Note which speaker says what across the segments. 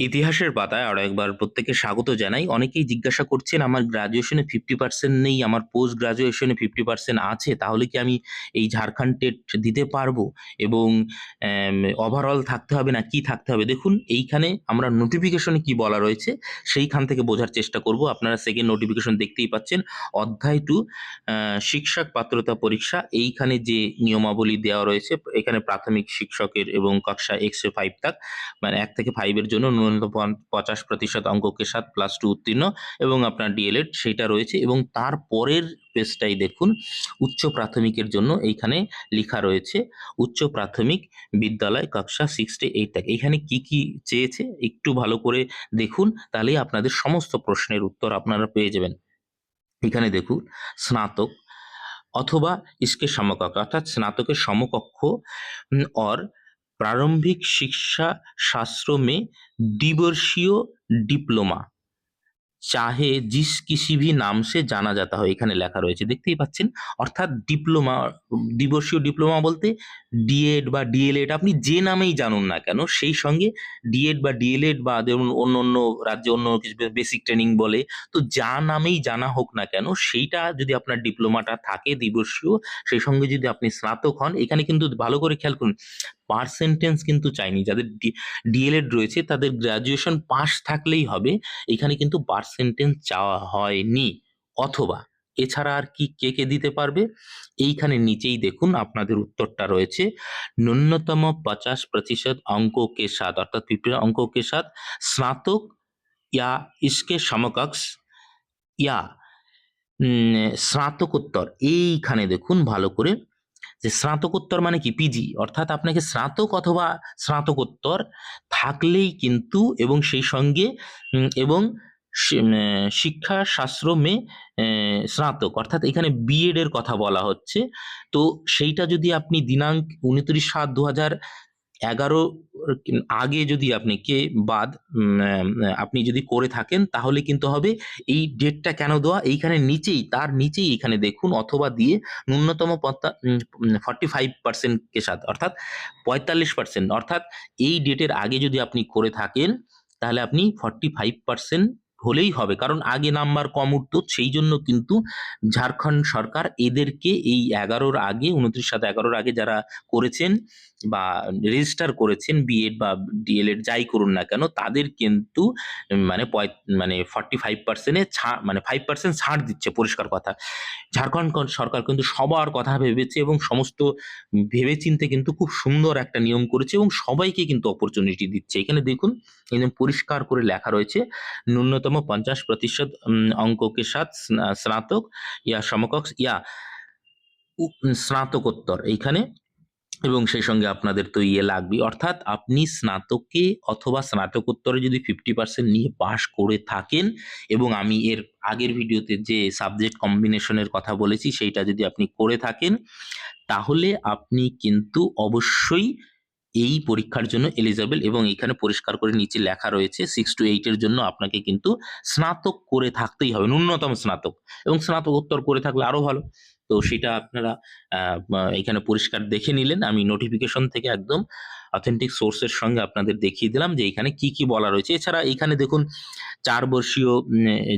Speaker 1: ইতিহাসের পাতায় আরো একবার প্রত্যেককে স্বাগত জানাই। অনেকেই জিজ্ঞাসা করছেন আমার গ্রাজুয়েশনে 50% নেই, আমার পোস্ট গ্রাজুয়েশনে 50% আছে, তাহলে কি আমি এই ঝাড়খণ্ড টেট দিতে পারবো? এবং ওভারঅল থাকতে হবে না কি থাকতে হবে? দেখুন এইখানে আমরা নোটিফিকেশনে কি বলা রয়েছে সেইখান থেকে বোঝার চেষ্টা করব। আপনারা সেকেন্ড নোটিফিকেশন দেখতেই পাচ্ছেন, অধ্যায় 2 শিক্ষক পাত্রতা পরীক্ষা। এইখানে যে নিয়মাবলী দেওয়া রয়েছে, এখানে প্রাথমিক শিক্ষকের এবং কক্ষা এক্স 5 तक মানে 1 থেকে 5 এর জন্য ন্যূনতম 50% অঙ্ককে 7 +2 উত্তীর্ণ এবং আপনার ডিএলএড সেইটা রয়েছে। এবং তার পরের পেজটাই দেখুন, উচ্চ প্রাথমিকের জন্য এইখানে লেখা রয়েছে উচ্চ প্রাথমিক বিদ্যালয় কক্ষা 6 থেকে 8 तक। এখানে কি কি চেয়েছে একটু ভালো করে দেখুন, তাহলেই আপনাদের সমস্ত প্রশ্নের উত্তর আপনারা পেয়ে যাবেন। এখানে দেখুন, স্নাতক অথবা इसके समकक्ष অর্থাৎ স্নাতকের সমকক্ষ और प्रारंभिक शिक्षा शास्त्रों में द्विवर्षीय डिप्लोमा चाहे जिस किसी भी नाम से জানা जाता হয়, এখানে লেখা রয়েছে দেখতেই পাচ্ছেন। অর্থাৎ ডিপ্লোমা, দ্বিবর্ষীয় ডিপ্লোমা বলতে ডিএড বা ডিএলএড আপনি যে নামেই জানুন না কেন, সেই সঙ্গে ডিএড বা ডিএলএড বা ধরুন অন্য অন্য রাজ্যে অন্য কিছু বেসিক ট্রেনিং বলে, তো যা নামেই জানা হোক না কেন সেইটা যদি আপনার ডিপ্লোমাটা থাকে দ্বিবর্ষীয়, সেই সঙ্গে যদি আপনি স্নাতক হন, এখানে কিন্তু ভালো করে খেয়াল করুন, পার্সেন্টেজ কিন্তু চাইনি। যাদের ডিএলএড রয়েছে তাদের গ্রাজুয়েশন পাস থাকলেই হবে, এখানে কিন্তু পার্সেন্টেজ চাওয়া হয়নি। অথবা এছাড়া আর কি কে কে দিতে পারবে, এইখানে নিচেই দেখুন আপনাদের উত্তরটা রয়েছে, ন্যূনতম 50% अंकों के साथ অর্থাৎ 50 अंकों के साथ स्नातक या इसके समकक्ष या স্নাতকোত্তর। এইখানে দেখুন ভালো করে, যে স্নাতকোত্তর মানে কি পিজি, অর্থাৎ আপনাকে স্নাতক অথবা স্নাতকোত্তর থাকলেই কিন্তু, এবং সেই সঙ্গে এবং শিক্ষা শাস্ত্র মে স্নাতক, অর্থাৎ এখানে বিএড এর কথা বলা হচ্ছে। তো সেইটা যদি আপনি দিনাঙ্ক 29/7/2011 আগে যদি আপনি কে বাদ আপনি যদি করে থাকেন, তাহলে কিন্তু হবে। এই ডেটটা কেন দেওয়া, এইখানে নিচেই, তার নিচেই এখানে দেখুন অথবা দিয়ে ন্যূনতম 45% কে সাথ অর্থাৎ 45%, অর্থাৎ এই ডেটের আগে যদি আপনি করে থাকেন তাহলে আপনি 45% হলেই হবে, কারণ আগে নাম্বার কম উঠতো। সেই জন্য কিন্তু ঝাড়খণ্ড সরকার এদেরকে এই 11-র আগে, 29/7/11-র আগে যারা করেছেন বা রেজিস্টার করেছেন বিএড বা ডিএলএড যাই করুন না কেন, তাদের কিন্তু মানে মানে 45% মানে 5% ছাড় দিচ্ছে। পরিষ্কার কথা, ঝাড়খণ্ড সরকার কিন্তু সবার কথা ভেবেছে এবং সমস্ত ভেবেচিন্তে কিন্তু খুব সুন্দর একটা নিয়ম করেছে এবং সবাইকে কিন্তু অপরচুনিটি দিচ্ছে। এখানে দেখুন একদম পরিষ্কার করে লেখা রয়েছে, ন্যূনতম 50% अंकों के साथ স্নাতক ইয়া সমকক্ষ ইয়া স্নাতকোত্তর এইখানে, এবং সেই সঙ্গে আপনাদের তো ইয়ে লাগবে, অর্থাৎ আপনি স্নাতকে অথবা স্নাতকোত্তরে যদি 50% নিয়ে পাশ করে থাকেন, এবং আমি এর আগের ভিডিওতে যে সাবজেক্ট কম্বিনেশনের কথা বলেছি সেইটা যদি আপনি করে থাকেন, তাহলে আপনি কিন্তু অবশ্যই এই পরীক্ষার জন্য এলিজেবল। এবং এখানে পরিষ্কার করে নিচে লেখা রয়েছে 6 to 8 এর জন্য আপনাকে কিন্তু স্নাতক করে থাকতেই হবে, ন্যূনতম স্নাতক, এবং স্নাতকোত্তর করে থাকলে আরো ভালো। তো সেটা আপনারা এখানে পরিষ্কার দেখে নিলেন। আমি নোটিফিকেশন থেকে একদম অথেন্টিক সোর্সের সঙ্গে আপনাদের দেখিয়ে দিলাম যে এখানে কি কি বলা রয়েছে। এছাড়া এখানে দেখুন 4 বর্ষীয়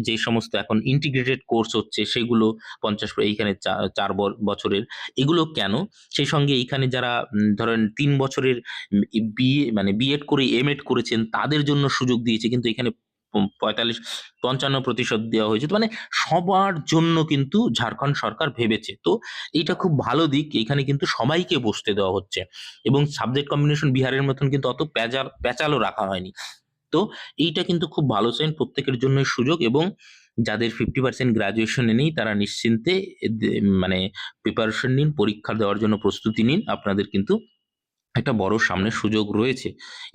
Speaker 1: যে সমস্ত এখন ইন্টিগ্রেটেড কোর্স হচ্ছে সেগুলো 50, এইখানে 4 বছরের, এগুলো কেন? সেই সঙ্গে এইখানে যারা ধরেন 3 বছরের বিএ মানে বিএড করে এমএড করেছেন তাদের জন্য সুযোগ দিয়েছে, কিন্তু এখানে 45-55% দেওয়া হয়েছে। তো মানে সবার জন্য কিন্তু ঝাড়খণ্ড সরকার ভেবেছে। তো এইটা খুব ভালো দিক, এখানে কিন্তু সবাইকে বসতে দেওয়া হচ্ছে, এবং সাবজেক্ট কম্বিনেশন বিহারের মতন কিন্তু অত প্যাচালও রাখা হয়নি। তো এইটা কিন্তু খুব ভালো সাইন, প্রত্যেকের জন্য সুযোগ। এবং যাদের 50% গ্রাজুয়েশনে নেই তারা নিশ্চিন্তে মানে প্রিপারেশন নিন, পরীক্ষা দেওয়ার জন্য প্রস্তুতি নিন, আপনাদের কিন্তু একটা বড় সামনে সুযোগ রয়েছে।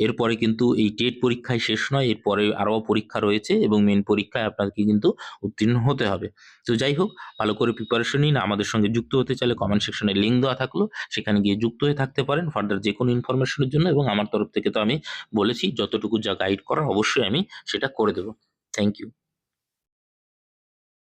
Speaker 1: এরপরে কিন্তু এই টেট পরীক্ষায় শেষ নয়, এরপরে আরও পরীক্ষা রয়েছে এবং মেন পরীক্ষায় আপনাকে কিন্তু উত্তীর্ণ হতে হবে। তো যাই হোক, ভালো করে প্রিপারেশন নিন। আমাদের সঙ্গে যুক্ত হতে চাইলে কমেন্ট সেকশনে লিঙ্ক দেওয়া থাকলো, সেখানে গিয়ে যুক্ত হয়ে থাকতে পারেন ফার্দার যে কোনো ইনফরমেশনের জন্য। এবং আমার তরফ থেকে তো আমি বলেছি যতটুকু যা গাইড করার অবশ্যই আমি সেটা করে দেবো। Thank you.